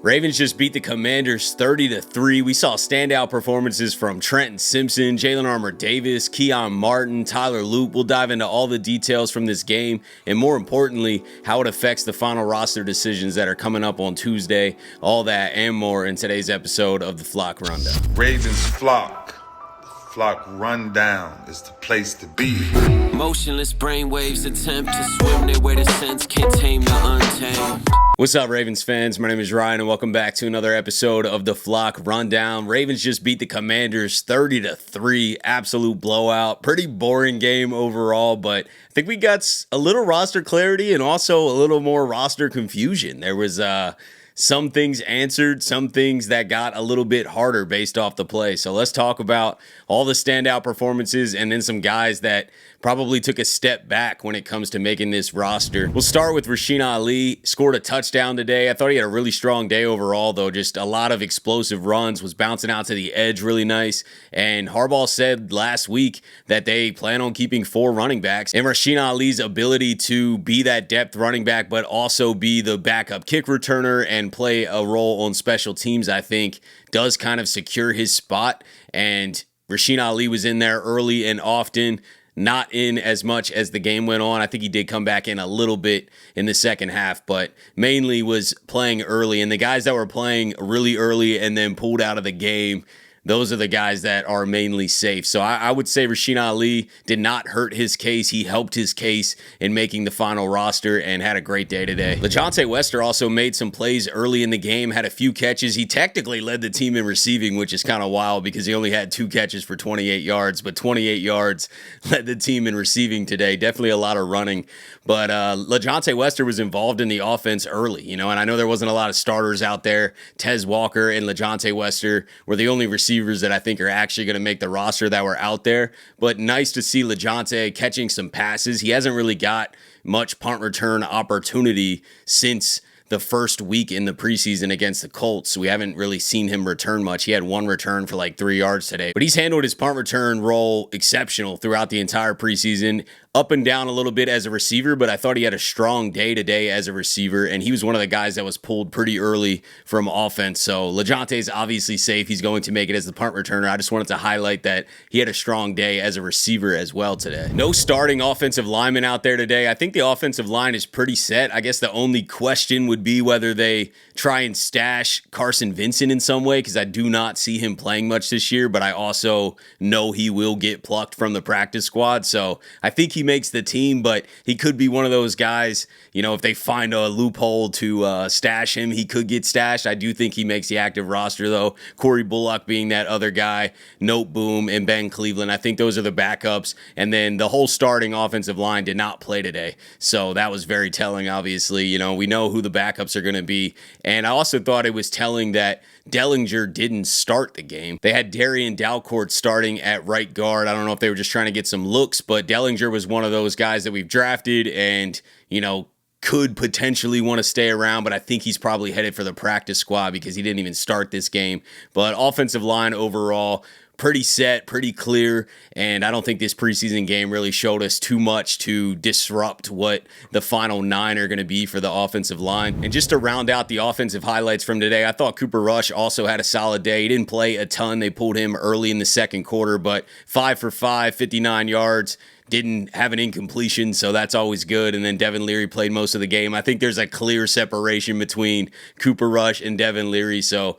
Ravens just beat the Commanders 30-3. We saw standout performances from Trenton Simpson, Jalyn Armour-Davis, Keyon Martin, Tyler Loop. We'll dive into all the details from this game and, more importantly, how it affects the final roster decisions that are coming up on Tuesday. All that and more in today's episode of the Flock Rundown. Ravens Flock. The Flock Rundown is the place to be. Motionless brainwaves attempt to swim their way to sense, can't tame the untamed. What's up, Ravens fans? My name is Ryan, and welcome back to another episode of the Flock Rundown. Ravens just beat the Commanders 30-3, absolute blowout. Pretty boring game overall, but I think we got a little roster clarity and also a little more roster confusion. There was some things answered, some things that got a little bit harder based off the play. So let's talk about all the standout performances and then some guys that probably took a step back when it comes to making this roster. We'll start with Rasheen Ali. Scored a touchdown today. I thought he had a really strong day overall, though. Just a lot of explosive runs, was bouncing out to the edge really nice. And Harbaugh said last week that they plan on keeping 4 running backs. And Rasheen Ali's ability to be that depth running back, but also be the backup kick returner and play a role on special teams, I think, does kind of secure his spot. And Rasheen Ali was in there early and often, not in as much as the game went on. I think he did come back in a little bit in the second half, but mainly was playing early. And the guys that were playing really early and then pulled out of the game, those are the guys that are mainly safe. So I would say Rasheen Ali did not hurt his case. He helped his case in making the final roster and had a great day today. LaJohntay Wester also made some plays early in the game, had a few catches. He technically led the team in receiving, which is kind of wild because he only had 2 catches for 28 yards, but 28 yards led the team in receiving today. Definitely a lot of running. But LaJohntay Wester was involved in the offense early, and I know there wasn't a lot of starters out there. Tez Walker and LaJohntay Wester were the only receivers that I think are actually going to make the roster that were out there. But nice to see LaJohntay catching some passes. He hasn't really got much punt return opportunity since the first week in the preseason against the Colts. We haven't really seen him return much. He had 1 return for like 3 yards today, but he's handled his punt return role exceptional throughout the entire preseason. Up and down a little bit as a receiver, but I thought he had a strong day today as a receiver, and he was one of the guys that was pulled pretty early from offense. So LaJohntay's obviously safe. He's going to make it as the punt returner. I just wanted to highlight that he had a strong day as a receiver as well today. No starting offensive lineman out there today. I think the offensive line is pretty set. I guess the only question would be whether they try and stash Carson Vincent in some way, because I do not see him playing much this year, but I also know he will get plucked from the practice squad. So I think he makes the team, but he could be one of those guys, if they find a loophole to stash him, he could get stashed. I do think he makes the active roster, though. Corey Bullock being that other guy, Note Boom, and Ben Cleveland. I think those are the backups. And then the whole starting offensive line did not play today. So that was very telling, obviously. We know who the backups are going to be. And I also thought it was telling that Dellinger didn't start the game. They had Darian Dalcourt starting at right guard. I don't know if they were just trying to get some looks, but Dellinger was one of those guys that we've drafted and, could potentially want to stay around, but I think he's probably headed for the practice squad because he didn't even start this game. But offensive line overall, pretty set, pretty clear, and I don't think this preseason game really showed us too much to disrupt what the final 9 are going to be for the offensive line. And just to round out the offensive highlights from today, I thought Cooper Rush also had a solid day. He didn't play a ton. They pulled him early in the second quarter, but 5 for 5, 59 yards. Didn't have an incompletion, so that's always good. And then Devin Leary played most of the game. I think there's a clear separation between Cooper Rush and Devin Leary. So,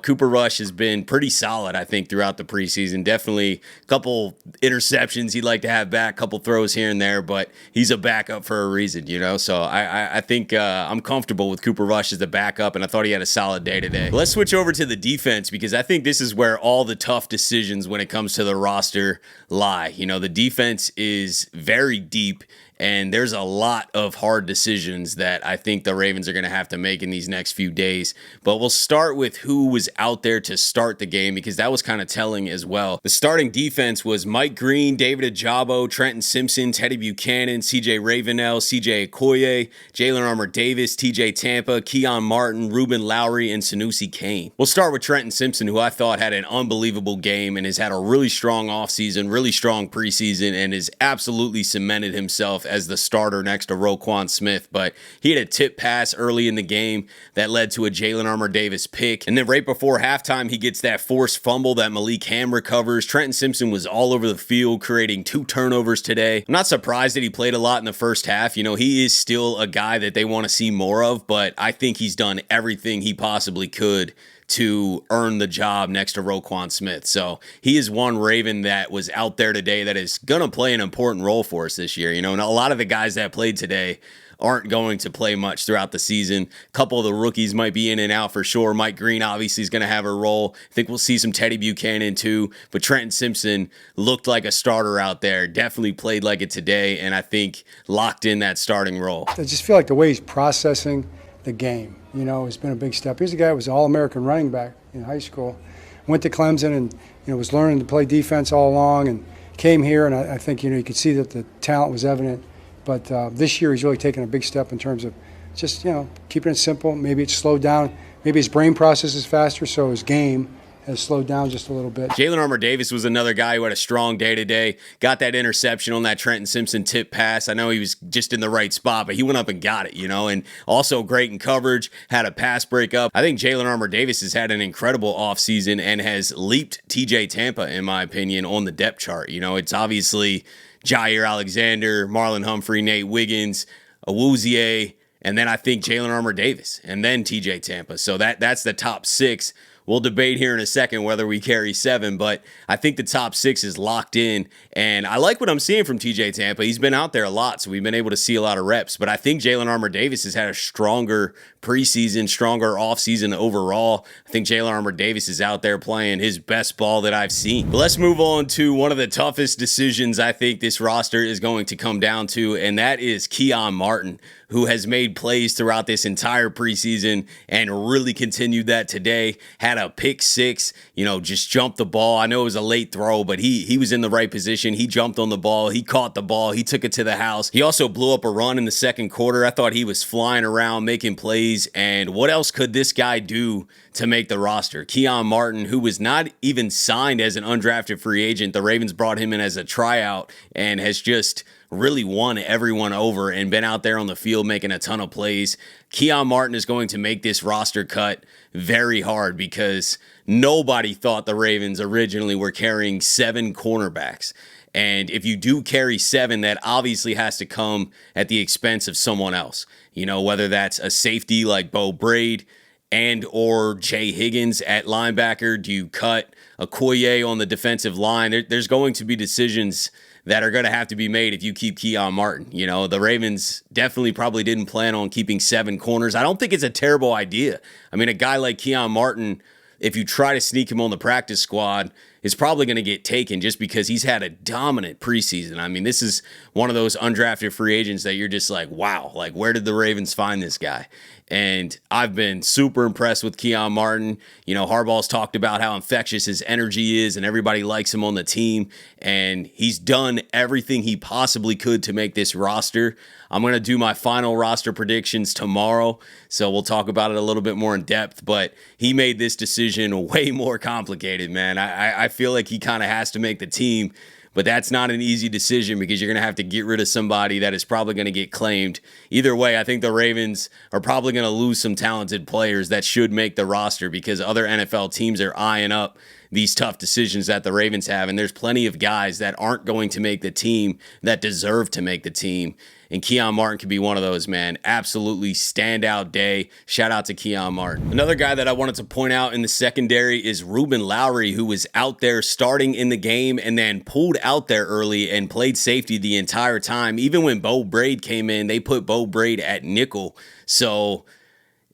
Cooper Rush has been pretty solid, I think, throughout the preseason. Definitely a couple interceptions he'd like to have back, couple throws here and there, but he's a backup for a reason, So I think I'm comfortable with Cooper Rush as the backup, and I thought he had a solid day today. Let's switch over to the defense because I think this is where all the tough decisions when it comes to the roster lie. The defense is very deep, and there's a lot of hard decisions that I think the Ravens are going to have to make in these next few days. But we'll start with who was out there to start the game because that was kind of telling as well. The starting defense was Mike Green, David Ojabo, Trenton Simpson, Teddy Buchanan, CJ Ravenel, CJ Okoye, Jalyn Armour-Davis, TJ Tampa, Keyon Martin, Reuben Lowery, and Sanusi Kane. We'll start with Trenton Simpson, who I thought had an unbelievable game and has had a really strong offseason, really strong preseason, and has absolutely cemented himself as the starter next to Roquan Smith. But he had a tip pass early in the game that led to a Jalyn Armour-Davis pick. And then right before halftime, he gets that forced fumble that Malik Ham recovers. Trenton Simpson was all over the field, creating 2 turnovers today. I'm not surprised that he played a lot in the first half. You know, he is still a guy that they want to see more of, but I think he's done everything he possibly could to earn the job next to Roquan Smith. So he is one Raven that was out there today that is going to play an important role for us this year. You know, and a lot of the guys that played today aren't going to play much throughout the season. A couple of the rookies might be in and out for sure. Mike Green obviously is going to have a role. I think we'll see some Teddy Buchanan too. But Trenton Simpson looked like a starter out there. Definitely played like it today, and I think locked in that starting role. I just feel like the way he's processing the game, you know, has been a big step. He's a guy who was an All-American running back in high school, went to Clemson and, you know, was learning to play defense all along and came here, and I think, you know, you could see that the talent was evident. But this year he's really taken a big step in terms of just, you know, keeping it simple. Maybe it's slowed down. Maybe his brain processes faster, so his game has slowed down just a little bit. Jalyn Armour-Davis was another guy who had a strong day today. Got that interception on that Trenton Simpson tip pass. I know he was just in the right spot, but he went up and got it, you know, and also great in coverage, had a pass breakup. I think Jalyn Armour-Davis has had an incredible offseason and has leaped TJ Tampa, in my opinion, on the depth chart. You know, it's obviously Jair Alexander, Marlon Humphrey, Nate Wiggins, Awuzie, and then I think Jalyn Armour-Davis, and then TJ Tampa. So that's the top 6. We'll debate here in a second whether we carry 7, but I think the top 6 is locked in, and I like what I'm seeing from TJ Tampa. He's been out there a lot, so we've been able to see a lot of reps, but I think Jalyn Armour-Davis has had a stronger preseason, stronger offseason overall. I think Jalyn Armour-Davis is out there playing his best ball that I've seen. But let's move on to one of the toughest decisions I think this roster is going to come down to, and that is Keyon Martin, who has made plays throughout this entire preseason and really continued that today. Had a pick 6, you know, just jumped the ball. I know it was a late throw, but he was in the right position. He jumped on the ball. He caught the ball. He took it to the house. He also blew up a run in the second quarter. I thought he was flying around making plays. And what else could this guy do to make the roster? Keyon Martin, who was not even signed as an undrafted free agent. The Ravens brought him in as a tryout and has just really won everyone over and been out there on the field making a ton of plays. Keyon Martin is going to make this roster cut very hard because nobody thought the Ravens originally were carrying 7 cornerbacks. And if you do carry 7, that obviously has to come at the expense of someone else. You know, whether that's a safety like Bo Braid and or Jay Higgins at linebacker. Do you cut Okoye on the defensive line? There's going to be decisions that are going to have to be made if you keep Keyon Martin. You know, the Ravens definitely probably didn't plan on keeping 7 corners. I don't think it's a terrible idea. I mean, a guy like Keyon Martin, if you try to sneak him on the practice squad, is probably going to get taken just because he's had a dominant preseason. I mean, this is one of those undrafted free agents that you're just like, wow, like where did the Ravens find this guy? And I've been super impressed with Keyon Martin. You know, Harbaugh's talked about how infectious his energy is and everybody likes him on the team. And he's done everything he possibly could to make this roster. I'm going to do my final roster predictions tomorrow, so we'll talk about it a little bit more in depth. But he made this decision way more complicated, man. I feel like he kind of has to make the team, but that's not an easy decision because you're going to have to get rid of somebody that is probably going to get claimed. Either way, I think the Ravens are probably going to lose some talented players that should make the roster because other NFL teams are eyeing up these tough decisions that the Ravens have, and there's plenty of guys that aren't going to make the team that deserve to make the team. And Keyon Martin could be one of those, man. Absolutely standout day. Shout out to Keyon Martin. Another guy that I wanted to point out in the secondary is Reuben Lowery, who was out there starting in the game and then pulled out there early and played safety the entire time. Even when Bo Braid came in, they put Bo Braid at nickel. So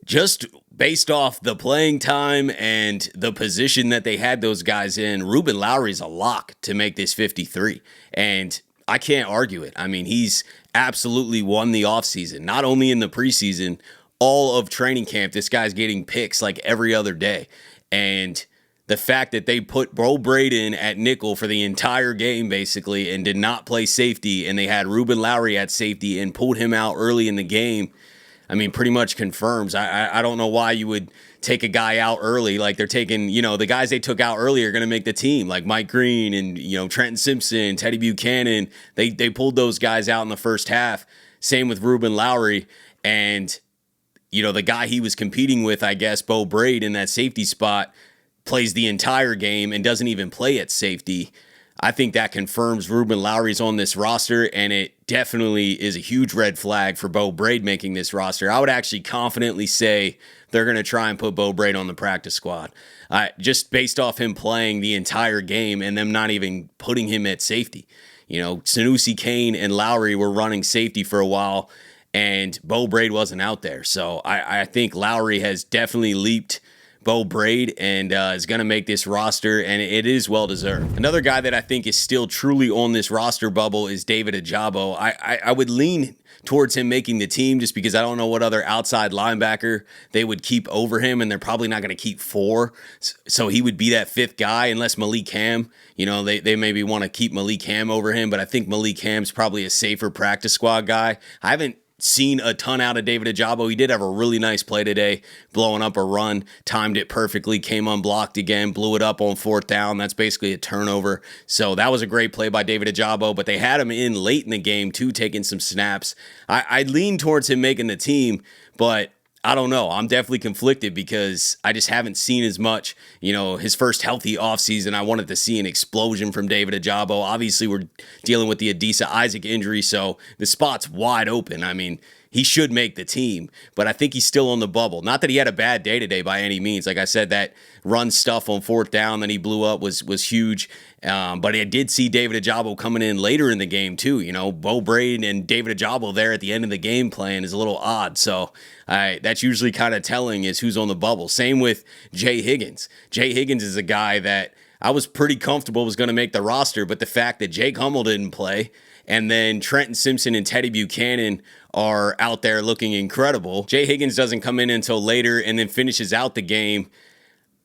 just based off the playing time and the position that they had those guys in, Reuben Lowery's a lock to make this 53. And I can't argue it. I mean, he's absolutely won the offseason, not only in the preseason, all of training camp. This guy's getting picks like every other day. And the fact that they put Bo Braid in at nickel for the entire game, basically, and did not play safety, and they had Reuben Lowery at safety and pulled him out early in the game, I mean, pretty much confirms. I don't know why you would take a guy out early. Like they're taking, the guys they took out early are going to make the team, like Mike Green and, Trenton Simpson, Teddy Buchanan. They pulled those guys out in the first half. Same with Reuben Lowery. And, the guy he was competing with, I guess, Bo Braid in that safety spot, plays the entire game and doesn't even play at safety. I think that confirms Reuben Lowery's on this roster, and it definitely is a huge red flag for Bo Braid making this roster. I would actually confidently say they're going to try and put Bo Braid on the practice squad, just based off him playing the entire game and them not even putting him at safety. Sanusi, Kane, and Lowery were running safety for a while, and Bo Braid wasn't out there. So I think Lowery has definitely leaped Bo Braid and is going to make this roster, and it is well-deserved. Another guy that I think is still truly on this roster bubble is David Ojabo. I would lean towards him making the team just because I don't know what other outside linebacker they would keep over him, and they're probably not going to keep 4. So he would be that 5th guy unless Malik Ham, they maybe want to keep Malik Ham over him, but I think Malik Ham's probably a safer practice squad guy. I haven't seen a ton out of David Ojabo. He did have a really nice play today, blowing up a run, timed it perfectly, came unblocked again, blew it up on 4th down. That's basically a turnover. So that was a great play by David Ojabo, but they had him in late in the game too, taking some snaps. I lean towards him making the team, but I don't know. I'm definitely conflicted because I just haven't seen as much. His first healthy offseason, I wanted to see an explosion from David Ojabo. Obviously, we're dealing with the Adisa Isaac injury, so the spot's wide open. I mean, he should make the team, but I think he's still on the bubble. Not that he had a bad day today by any means. Like I said, that run stuff on 4th down that he blew up was huge. But I did see David Ojabo coming in later in the game too. Bo Braid and David Ojabo there at the end of the game playing is a little odd. So that's usually kind of telling is who's on the bubble. Same with Jay Higgins. Jay Higgins is a guy that I was pretty comfortable was going to make the roster, but the fact that Jake Hummel didn't play and then Trenton Simpson and Teddy Buchanan are out there looking incredible. Jay Higgins doesn't come in until later and then finishes out the game.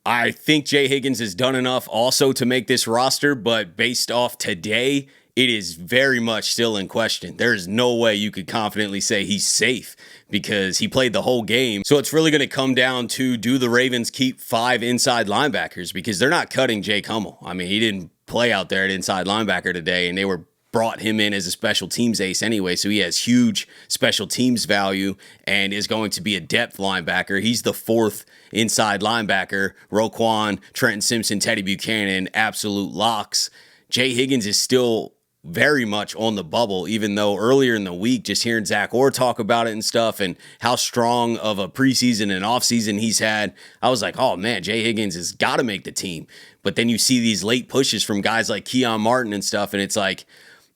I think Jay Higgins has done enough also to make this roster, but based off today, it is very much still in question. There is no way you could confidently say he's safe because he played the whole game. So it's really going to come down to, do the Ravens keep 5 inside linebackers? Because they're not cutting Jake Hummel. I mean, he didn't play out there at inside linebacker today, and they brought him in as a special teams ace anyway, so he has huge special teams value and is going to be a depth linebacker. He's the 4th inside linebacker. Roquan, Trenton Simpson, Teddy Buchanan, absolute locks. Jay Higgins is still very much on the bubble, even though earlier in the week, just hearing Zach Orr talk about it and stuff and how strong of a preseason and offseason he's had, I was like, oh man, Jay Higgins has got to make the team. But then you see these late pushes from guys like Keyon Martin and stuff, and it's like,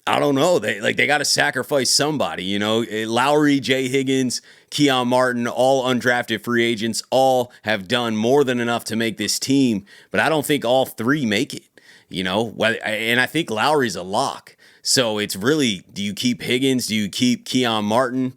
I don't know. They got to sacrifice somebody, Lowery, Jay Higgins, Keyon Martin, all undrafted free agents, all have done more than enough to make this team, but I don't think all 3 make it, and I think Lowery's a lock. So it's really, do you keep Higgins? Do you keep Keyon Martin?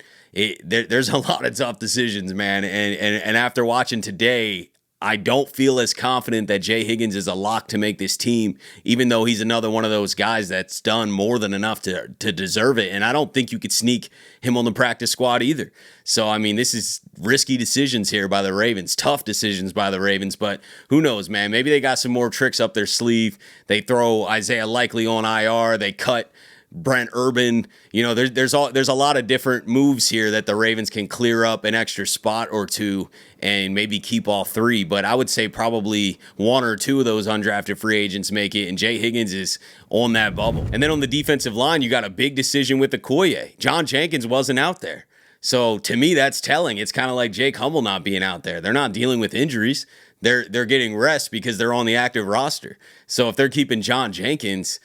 There's a lot of tough decisions, man. And after watching today, I don't feel as confident that Jay Higgins is a lock to make this team, even though he's another one of those guys that's done more than enough to deserve it. And I don't think you could sneak him on the practice squad either. So, I mean, this is risky decisions here by the Ravens, tough decisions by the Ravens, but who knows, man? Maybe they got some more tricks up their sleeve. They throw Isaiah Likely on IR. They cut Brent Urban. There's a lot of different moves here that the Ravens can clear up an extra spot or 2 and maybe keep all 3. But I would say probably 1 or 2 of those undrafted free agents make it, and Jay Higgins is on that bubble. And then on the defensive line, you got a big decision with Okoye. John Jenkins wasn't out there. So to me, that's telling. It's kind of like Jake Hummel not being out there. They're not dealing with injuries. They're getting rest because they're on the active roster. So if they're keeping John Jenkins,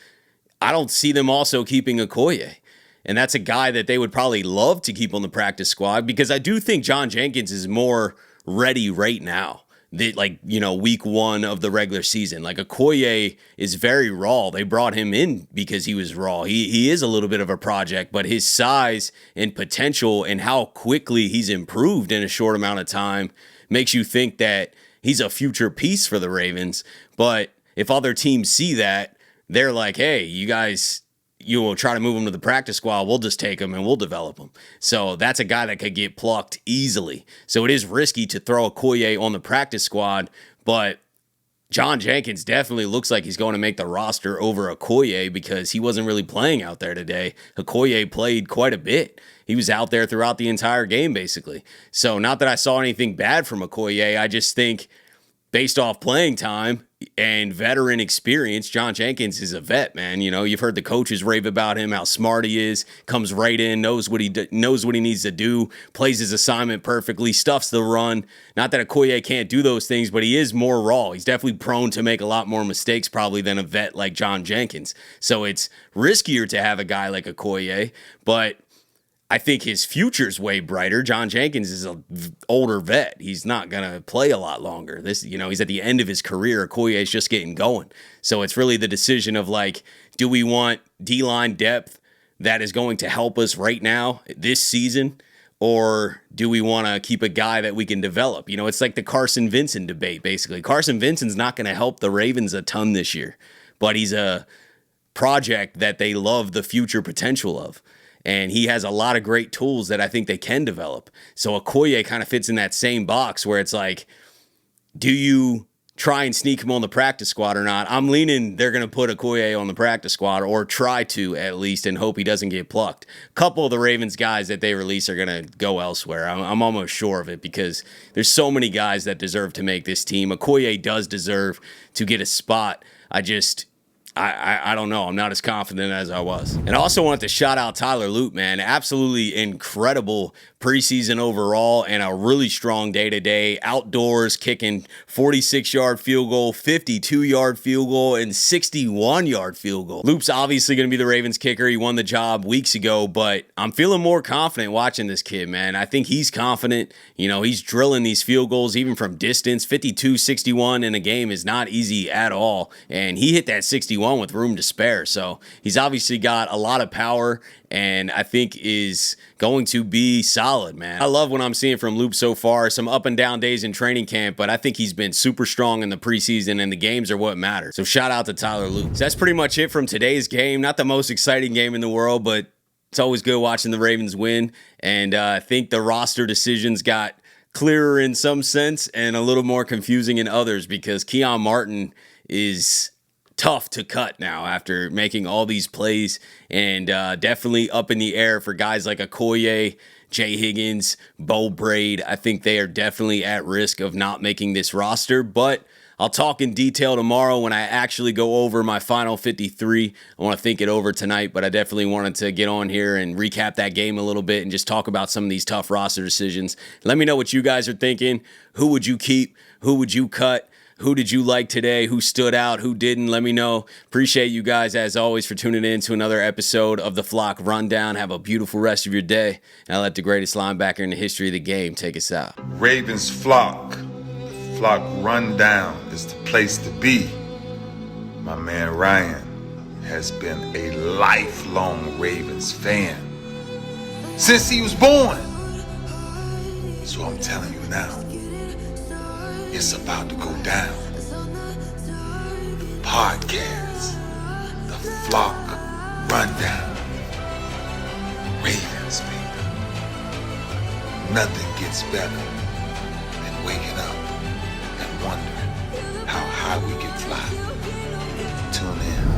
I don't see them also keeping Okoye. And that's a guy that they would probably love to keep on the practice squad because I do think John Jenkins is more ready right now. Week 1 of the regular season. Like Okoye is very raw. They brought him in because he was raw. He is a little bit of a project, but his size and potential and how quickly he's improved in a short amount of time makes you think that he's a future piece for the Ravens. But if other teams see that, they're like, hey, you guys, you will try to move him to the practice squad, we'll just take him and we'll develop him. So that's a guy that could get plucked easily. So it is risky to throw Okoye on the practice squad, but John Jenkins definitely looks like he's going to make the roster over Okoye because he wasn't really playing out there today. Okoye played quite a bit. He was out there throughout the entire game, basically. So not that I saw anything bad from Okoye. I just think based off playing time and veteran experience, John Jenkins is a vet, man. You know, you've heard the coaches rave about him, how smart he is, comes right in, knows what he needs to do, plays his assignment perfectly, stuffs the run. Not that Okoye can't do those things, but he is more raw. He's definitely prone to make a lot more mistakes probably than a vet like John Jenkins. So it's riskier to have a guy like Okoye, but I think his future's way brighter. John Jenkins is an older vet. He's not going to play a lot longer. He's at the end of his career. Okoye is just getting going. So it's really the decision of like, do we want D-line depth that is going to help us right now this season? Or do we want to keep a guy that we can develop? You know, it's like the Carson Vincent debate, basically. Carson Vincent's not going to help the Ravens a ton this year, but he's a project that they love the future potential of. And he has a lot of great tools that I think they can develop. So Okoye kind of fits in that same box where it's like, do you try and sneak him on the practice squad or not? I'm leaning they're going to put Okoye on the practice squad, or try to at least, and hope he doesn't get plucked. A couple of the Ravens guys that they release are going to go elsewhere. I'm almost sure of it because there's so many guys that deserve to make this team. Okoye does deserve to get a spot. I don't know. I'm not as confident as I was. And I also want to shout out Tyler Lute, man. Absolutely incredible preseason overall and a really strong day-to-day. Outdoors, kicking 46-yard field goal, 52-yard field goal, and 61-yard field goal. Lute's obviously going to be the Ravens kicker. He won the job weeks ago, but I'm feeling more confident watching this kid, man. I think he's confident. You know, he's drilling these field goals even from distance. 52-61 in a game is not easy at all, and he hit that 61 with room to spare. So he's obviously got a lot of power and I think is going to be solid, man. I love what I'm seeing from Luke so far. Some up and down days in training camp, but I think he's been super strong in the preseason, and the games are what matter. So shout out to Tyler Luke. So that's pretty much it from today's game. Not the most exciting game in the world, but it's always good watching the Ravens win. And I think the roster decisions got clearer in some sense and a little more confusing in others because Keyon Martin is tough to cut now after making all these plays, and definitely up in the air for guys like Okoye, Jay Higgins, Bo Braid. I think they are definitely at risk of not making this roster, but I'll talk in detail tomorrow when I actually go over my final 53. I want to think it over tonight, but I definitely wanted to get on here and recap that game a little bit and just talk about some of these tough roster decisions. Let me know what you guys are thinking. Who would you keep? Who would you cut? Who did you like today? Who stood out? Who didn't? Let me know. Appreciate you guys, as always, for tuning in to another episode of the Flock Rundown. Have a beautiful rest of your day. And I'll let the greatest linebacker in the history of the game take us out. Ravens Flock. The Flock Rundown is the place to be. My man Ryan has been a lifelong Ravens fan since he was born. So I'm telling you now, it's about to go down. The podcast, the Flock Rundown. Ravens, baby. Nothing gets better than waking up and wondering how high we can fly. Tune in.